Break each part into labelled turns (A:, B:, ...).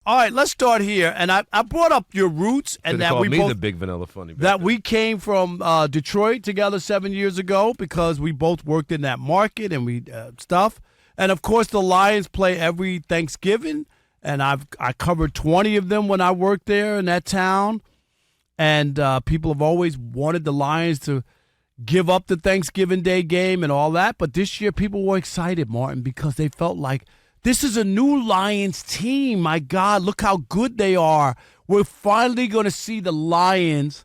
A: All right, let's start here. And I brought up your roots and that we both
B: the big vanilla funny.
A: That we came from Detroit together 7 years ago because we both worked in that market and we stuff. And of course, the Lions play every Thanksgiving, and I covered 20 of them when I worked there in that town. And people have always wanted the Lions to give up the Thanksgiving Day game and all that. But this year, people were excited, Martin, because they felt like this is a new Lions team. My God, look how good they are. We're finally going to see the Lions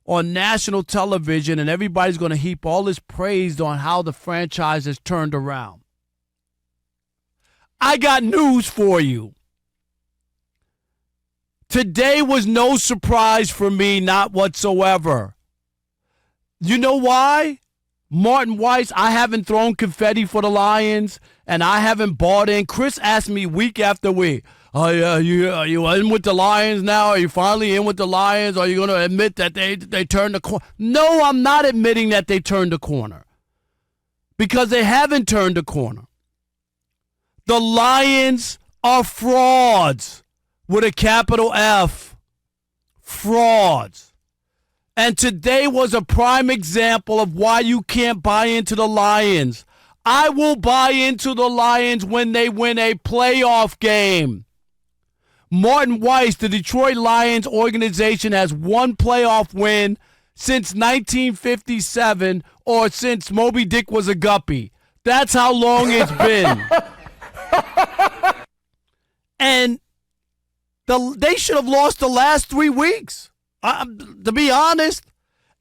A: on national television, and everybody's going to heap all this praise on how the franchise has turned around. I got news for you. Today was no surprise for me, not whatsoever. You know why? Martin Weiss, I haven't thrown confetti for the Lions, and I haven't bought in. Chris asked me week after week, are you in with the Lions now? Are you finally in with the Lions? Are you going to admit that they turned the corner? No, I'm not admitting that they turned the corner because they haven't turned the corner. The Lions are frauds with a capital F. Frauds. And today was a prime example of why you can't buy into the Lions. I will buy into the Lions when they win a playoff game. Martin Weiss, the Detroit Lions organization, has one playoff win since 1957 or since Moby Dick was a guppy. That's how long it's been. And they should have lost the last 3 weeks. To be honest,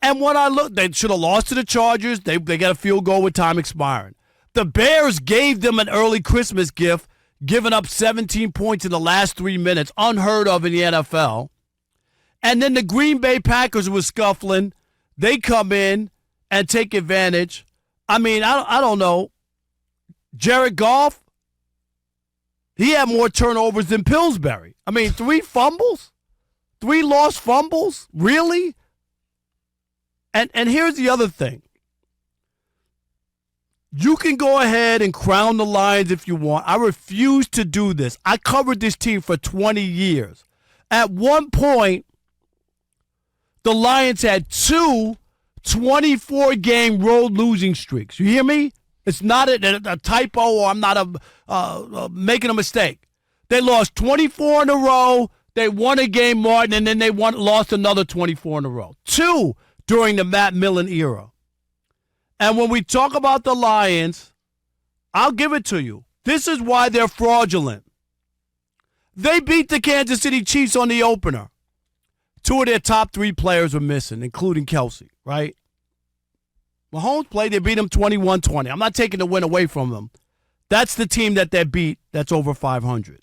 A: and when I look, they should have lost to the Chargers. They got a field goal with time expiring. The Bears gave them an early Christmas gift, giving up 17 points in the last 3 minutes, unheard of in the NFL. And then the Green Bay Packers were scuffling. They come in and take advantage. I mean, I don't know. Jared Goff, he had more turnovers than Pillsbury. I mean, 3 fumbles? 3 lost fumbles? Really? And here's the other thing. You can go ahead and crown the Lions if you want. I refuse to do this. I covered this team for 20 years. At one point, the Lions had 2 24-game road losing streaks. You hear me? It's not a typo or I'm not making a mistake. They lost 24 in a row. They won a game, Martin, and then they lost another 24 in a row. 2 during the Matt Millen era. And when we talk about the Lions, I'll give it to you. This is why they're fraudulent. They beat the Kansas City Chiefs on the opener. 2 of their top 3 players were missing, including Kelsey, right? Mahomes played, they beat them 21-20. I'm not taking the win away from them. That's the team that they beat that's over 500.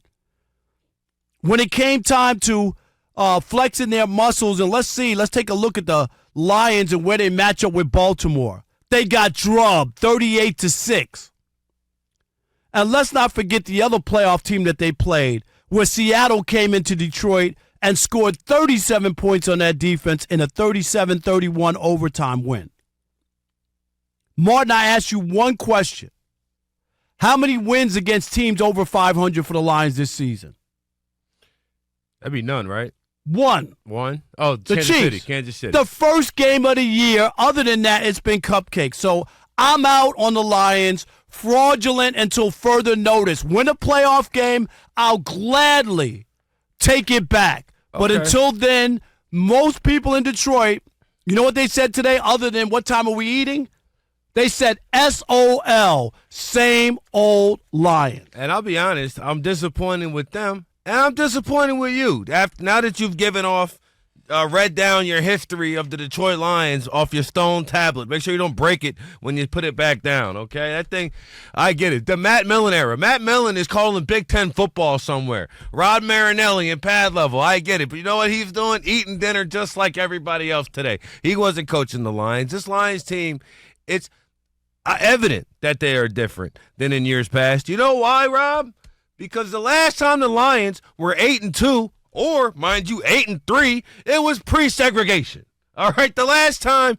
A: When it came time to flexing their muscles, and let's take a look at the Lions and where they match up with Baltimore. They got drubbed 38-6. And let's not forget the other playoff team that they played, where Seattle came into Detroit and scored 37 points on that defense in a 37-31 overtime win. Martin, I asked you one question. How many wins against teams over 500 for the Lions this season?
B: That'd be none, right?
A: One.
B: Oh,
A: the
B: Kansas
A: Chiefs.
B: City. Kansas City.
A: The first game of the year. Other than that, it's been cupcakes. So I'm out on the Lions. Fraudulent until further notice. Win a playoff game, I'll gladly take it back. But until then, most people in Detroit, you know what they said today other than what time are we eating? They said SOL, same old Lions.
B: And I'll be honest, I'm disappointed with them, and I'm disappointed with you. Now that you've read down your history of the Detroit Lions off your stone tablet, make sure you don't break it when you put it back down, okay? That thing, I get it. The Matt Millen era. Matt Millen is calling Big Ten football somewhere. Rod Marinelli and pad level, I get it. But you know what he's doing? Eating dinner just like everybody else today. He wasn't coaching the Lions. This Lions team, it's evident that they are different than in years past. You know why, Rob? Because the last time the Lions were 8-2, or, mind you, 8-3, it was pre-segregation. All right, the last time,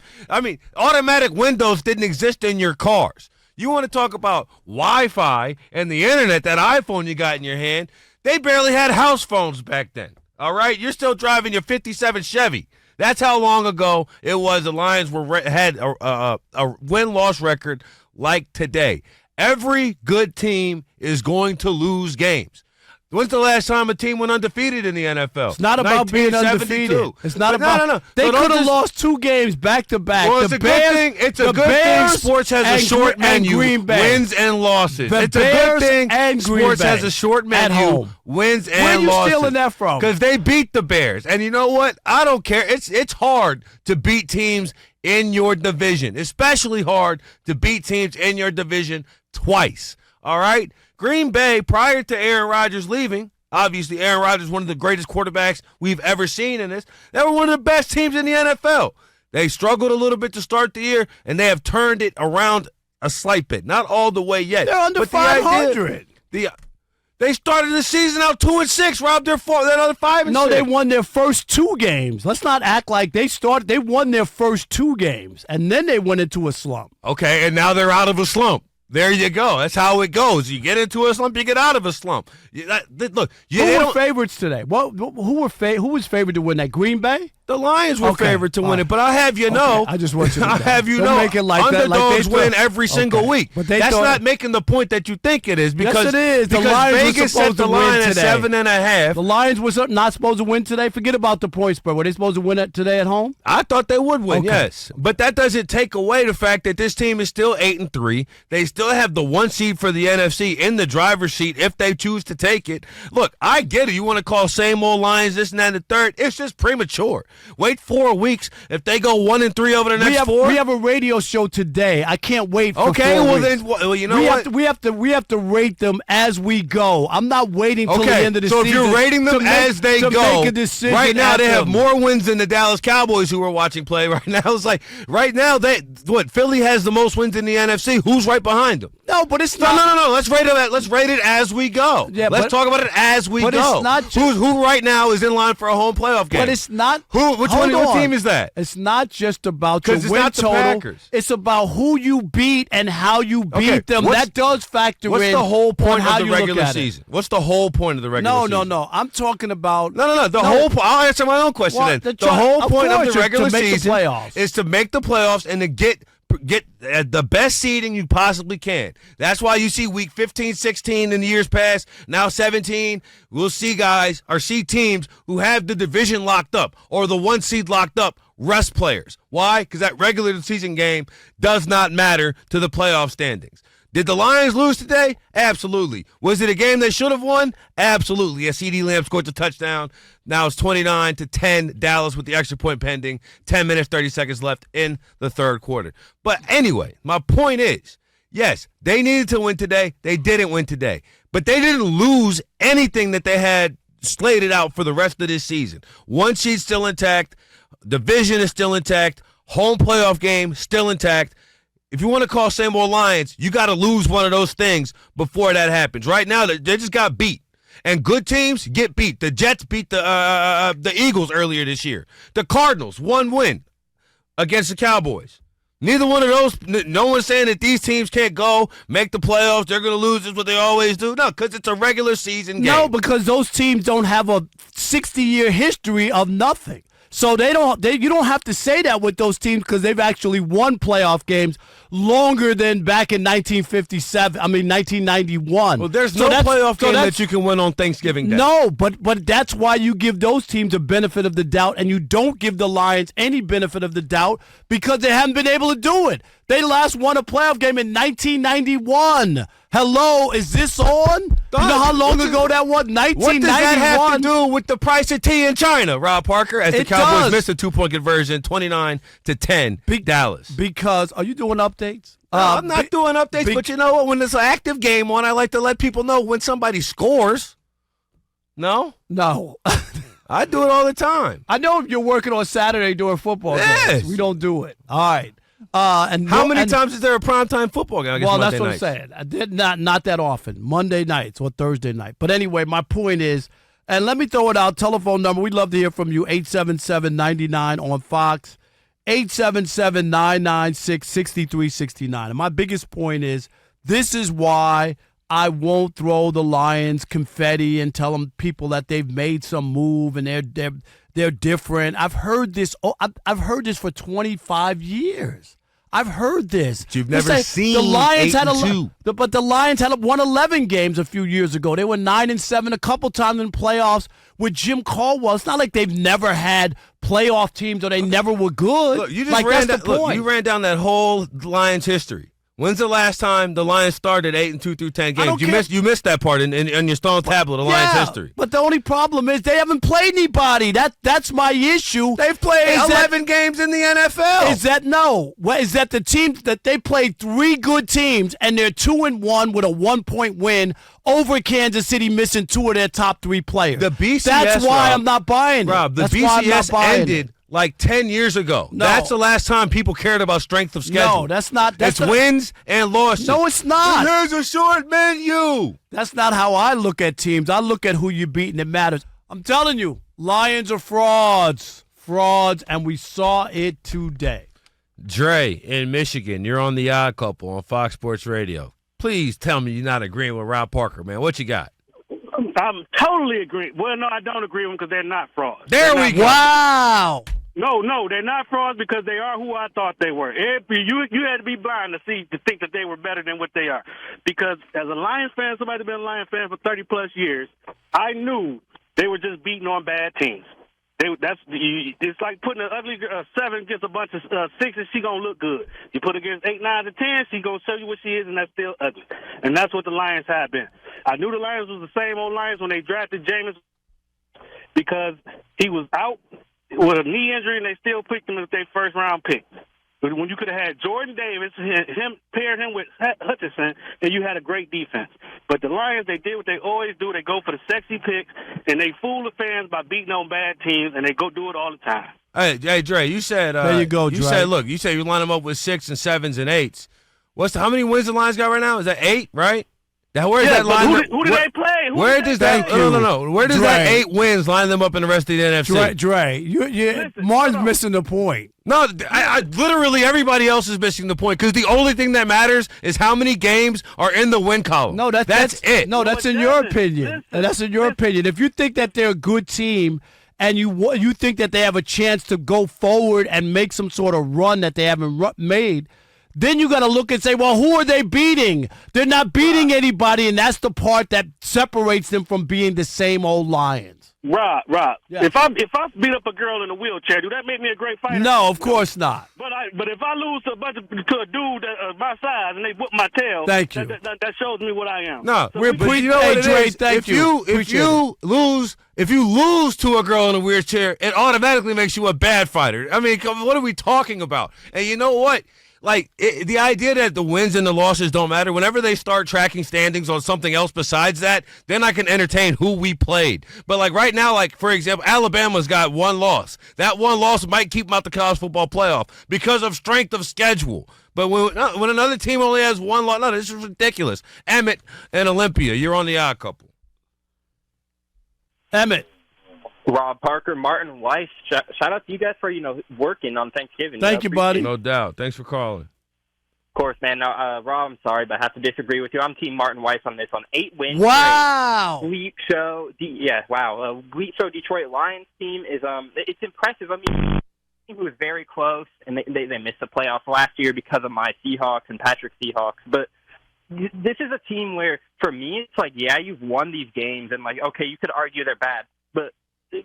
B: automatic windows didn't exist in your cars. You want to talk about Wi-Fi and the internet, that iPhone you got in your hand, They barely had house phones back then. All right? You're still driving your 57 Chevy. That's how long ago it was the Lions had a win-loss record like today. Every good team is going to lose games. When's the last time a team went undefeated in the NFL?
A: It's not about being undefeated. It's not about.
B: No.
A: They could have lost 2 games back to back.
B: Well, it's a good thing. It's a good thing. Sports has a short menu. Wins and losses. It's a good thing. Sports has a short menu. Wins and losses.
A: Where are you stealing that from?
B: Because they beat the Bears, and you know what? I don't care. It's hard to beat teams in your division, especially hard to beat teams in your division twice. All right. Green Bay, prior to Aaron Rodgers leaving, obviously Aaron Rodgers is one of the greatest quarterbacks we've ever seen in this. They were one of the best teams in the NFL. They struggled a little bit to start the year, and they have turned it around a slight bit. Not all the way yet.
A: They're under 500.
B: They started the season out 2-6, Rob. They're under 5-6.
A: No, they won their first 2 games. Let's not act like they started. They won their first 2 games, and then they went into a slump.
B: Okay, and now they're out of a slump. There you go. That's how it goes. You get into a slump, you get out of a slump. Look,
A: who were favorites today? Who was favored to win that? Green Bay?
B: The Lions were favored to win it, but I have you know.
A: I just want you to know.
B: I have you know.
A: Make it like
B: underdogs win every single week.
A: But
B: that's not making the point that you think it is. Because,
A: yes, it is. The Lions
B: Vegas
A: were supposed
B: set the
A: to
B: line
A: win
B: at
A: today.
B: 7.5.
A: The Lions were not supposed to win today. Forget about the point spread. Were they supposed to win it today at home?
B: I thought they would win, yes. But that doesn't take away the fact that this team is still 8-3. They still have the 1 seed for the NFC in the driver's seat if they choose to take it. Look, I get it. You want to call same old Lions this and that and the third. It's just premature. Wait 4 weeks. If they go 1-3 over the next 4,
A: we have a radio show today. I can't wait for 4 weeks.
B: Then you know what?
A: We have to rate them as we go. I'm not waiting till the end of the season.
B: So if you're rating them as they go,
A: make a decision
B: right now they have more wins than the Dallas Cowboys who are watching play right now. It's like right now Philly has the most wins in the NFC. Who's right behind them?
A: No, but it's not.
B: No. Let's rate it as we go.
A: Yeah,
B: let's talk about it as we go.
A: It's not
B: who right now is in line for a home playoff game?
A: But it's not.
B: What team is that?
A: It's not just about your
B: it's
A: win
B: not the
A: total.
B: Packers.
A: It's about who you beat and how you beat them. That does factor in.
B: What's the whole point
A: of
B: the regular season? What's the whole point of the regular season?
A: No. I'm talking about.
B: No. The whole point. I'll answer my own question then. The whole point of the regular season is to make the playoffs and to get the best seeding you possibly can. That's why you see week 15, 16 in the years past, now 17. We'll see teams who have the division locked up or the 1 seed locked up rest players. Why? Because that regular season game does not matter to the playoff standings. Did the Lions lose today? Absolutely. Was it a game they should have won? Absolutely. As CeeDee Lamb scored the touchdown. Now it's 29-10 Dallas with the extra point pending. 10 minutes, 30 seconds left in the third quarter. But anyway, my point is, yes, they needed to win today. They didn't win today. But they didn't lose anything that they had slated out for the rest of this season. 1 seed still intact. Division is still intact. Home playoff game still intact. If you want to call same old Lions, you got to lose one of those things before that happens. Right now, they just got beat. And good teams get beat. The Jets beat the Eagles earlier this year. The Cardinals, 1 win against the Cowboys. Neither one of those, no one's saying that these teams can't go, make the playoffs, they're going to lose, is what they always do. No, because it's a regular season game.
A: No, because those teams don't have a 60-year history of nothing. So you don't have to say that with those teams because they've actually won playoff games longer than back in 1991.
B: Well, there's no playoff game that you can win on Thanksgiving Day.
A: No, but that's why you give those teams a benefit of the doubt, and you don't give the Lions any benefit of the doubt because they haven't been able to do it. They last won a playoff game in 1991. Hello, is this on? You know how long ago that was? 1991.
B: What does that have to do with the price of tea in China, Rob Parker? As the Cowboys missed a 2-point conversion, 29-10, Dallas.
A: Because are you doing updates?
B: I'm not doing updates, but you know what? When there's an active game on, I like to let people know when somebody scores. No?
A: No.
B: I do it all the time.
A: I know if you're working on Saturday during football games. We don't do it. All right.
B: How many times is there a primetime football game?
A: Well, that's what I'm saying. I did not that often. Monday nights or Thursday night. But anyway, my point is, and let me throw it out, telephone number. We'd love to hear from you, 877-99 on Fox, 877-996-6369. And my biggest point is, this is why I won't throw the Lions confetti and tell them people that they've made some move and they're different. I've heard this. I've heard this for 25 years. I've heard this.
B: But you've never seen
A: the Lions
B: 8-2.
A: But the Lions won 11 games a few years ago. They were 9-7 a couple times in playoffs with Jim Caldwell. It's not like they've never had playoff teams or they never were good.
B: Look, you just you ran down that whole Lions history. When's the last time the Lions started 8-2 through 10 games? You missed that part in your stone tablet of Lions history.
A: But the only problem is they haven't played anybody. That's my issue.
B: They've played 11 games in the NFL.
A: Is that the teams that they played 3 good teams and they're 2-1 with a 1-point win over Kansas City, missing 2 of their top 3 players.
B: The BCS.
A: That's why I'm not buying it.
B: Rob, the BCS ended like 10 years ago.
A: No.
B: That's the last time people cared about strength of schedule.
A: No, that's not.
B: It's wins and losses.
A: No, it's not.
B: Here's a short menu.
A: That's not how I look at teams. I look at who you're beating. It matters. I'm telling you, Lions are frauds. Frauds, and we saw it today.
B: Dre in Michigan, you're on The Odd Couple on Fox Sports Radio. Please tell me you're not agreeing with Rob Parker, man. What you got?
C: I'm totally agreeing. Well, no, I don't agree with them because they're not frauds.
B: There we go.
A: Wow.
C: No, they're not frauds because they are who I thought they were. You had to be blind to think that they were better than what they are. Because as a Lions fan, somebody that's been a Lions fan for 30-plus years, I knew they were just beating on bad teams. It's like putting an ugly 7 against a bunch of 6s. She gonna look good. You put against 8, 9, and 10, she gonna show you what she is, and that's still ugly. And that's what the Lions have been. I knew the Lions was the same old Lions when they drafted Jameis because he was out with a knee injury, and they still picked him as their first-round pick. But when you could have had Jordan Davis, paired him with Hutchinson, then you had a great defense. But the Lions, they did what they always do. They go for the sexy picks, and they fool the fans by beating on bad teams, and they go do it all the time.
B: Hey, Dre, you said
A: there you go,
B: Dre. You said you line them up with 6s and 7s and 8s. How many wins the Lions got right now? Is that 8, right? Where's that line?
C: Who do they play?
B: Where does that? No. Where does that 8 wins line them up in the rest of the NFC?
A: Dre, Martin's missing the point.
B: No, I literally everybody else is missing the point because the only thing that matters is how many games are in the win column.
A: No, that's it. No, that's in your opinion. That's in your opinion. If you think that they're a good team and you think that they have a chance to go forward and make some sort of run that they haven't made, then you got to look and say, well, who are they beating? They're not beating anybody, and that's the part that separates them from being the same old Lions.
C: Rob.
A: Yeah.
C: If I beat up a girl in a wheelchair, do that make me a great fighter?
A: No, of course not.
C: But if I lose to a dude my size and they whoop my tail,
A: thank you.
C: That shows me what I am.
B: No,
C: so
B: you know what it
A: Dre,
B: is?
A: thank
B: If you lose to a girl in a wheelchair, it automatically makes you a bad fighter. I mean, what are we talking about? And you know what? Like, the idea that the wins and the losses don't matter, whenever they start tracking standings on something else besides that, then I can entertain who we played. But, like, right now, like, for example, Alabama's got 1 loss. That 1 loss might keep them out the college football playoff because of strength of schedule. But when another team only has 1 loss, no, this is ridiculous. Emmett and Olympia, you're on The Odd Couple.
A: Emmett.
D: Rob, Parker, Martin Weiss, shout out to you guys for, working on Thanksgiving.
A: Thank you, buddy.
B: No doubt. Thanks for calling.
D: Of course, man. Now, Rob, I'm sorry, but I have to disagree with you. I'm Team Martin Weiss on this one. 8 wins.
A: Wow.
D: Bleep show. Bleep show Detroit Lions team is it's impressive. I mean, it was very close, and they missed the playoffs last year because of my Seahawks and Patrick Seahawks. But this is a team where, for me, it's like, yeah, you've won these games, and like, okay, you could argue they're bad, but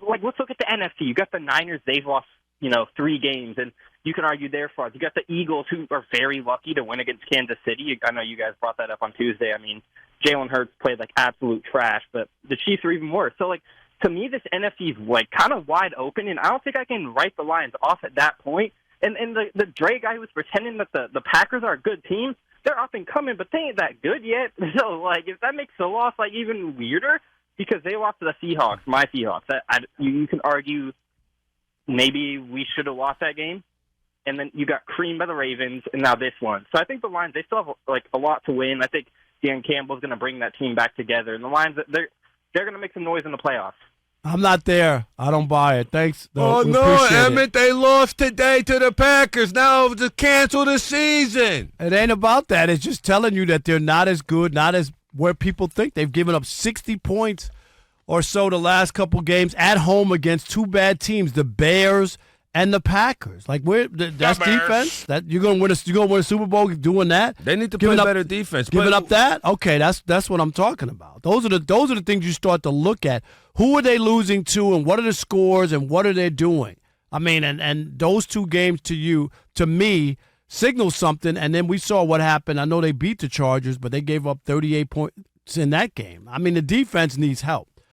D: like, let's look at the NFC. You got the Niners; they've lost, 3 games, and you can argue they're frauds. You got the Eagles, who are very lucky to win against Kansas City. I know you guys brought that up on Tuesday. I mean, Jalen Hurts played like absolute trash, but the Chiefs are even worse. So, like, to me, this NFC is like kind of wide open, and I don't think I can write the Lions off at that point. And the Dre guy who was pretending that the Packers are a good team, they're up and coming, but they ain't that good yet. So, like, if that makes the loss like even weirder. Because they lost to the Seahawks, my Seahawks. You can argue maybe we should have lost that game. And then you got creamed by the Ravens, and now this one. So I think the Lions, they still have like a lot to win. I think Dan Campbell's going to bring that team back together. And the Lions, they're going to make some noise in the playoffs.
A: I'm not there. I don't buy it. Thanks.
B: Oh, no, Emmett, they lost today to the Packers. Now to cancel the season.
A: It ain't about that. It's just telling you that they're not as good, not as where people think. They've given up 60 points or so the last couple games at home against two bad teams, the Bears and the Packers. Like, that's defense. That you're gonna win a Super Bowl doing that.
B: They need to play better defense.
A: Giving up that? Okay, that's what I'm talking about. Those are the things you start to look at. Who are they losing to, and what are the scores, and what are they doing? I mean, and those two games to me, signal something. And then we saw what happened. I know they beat the Chargers, but they gave up 38 points in that game. I mean, the defense needs help.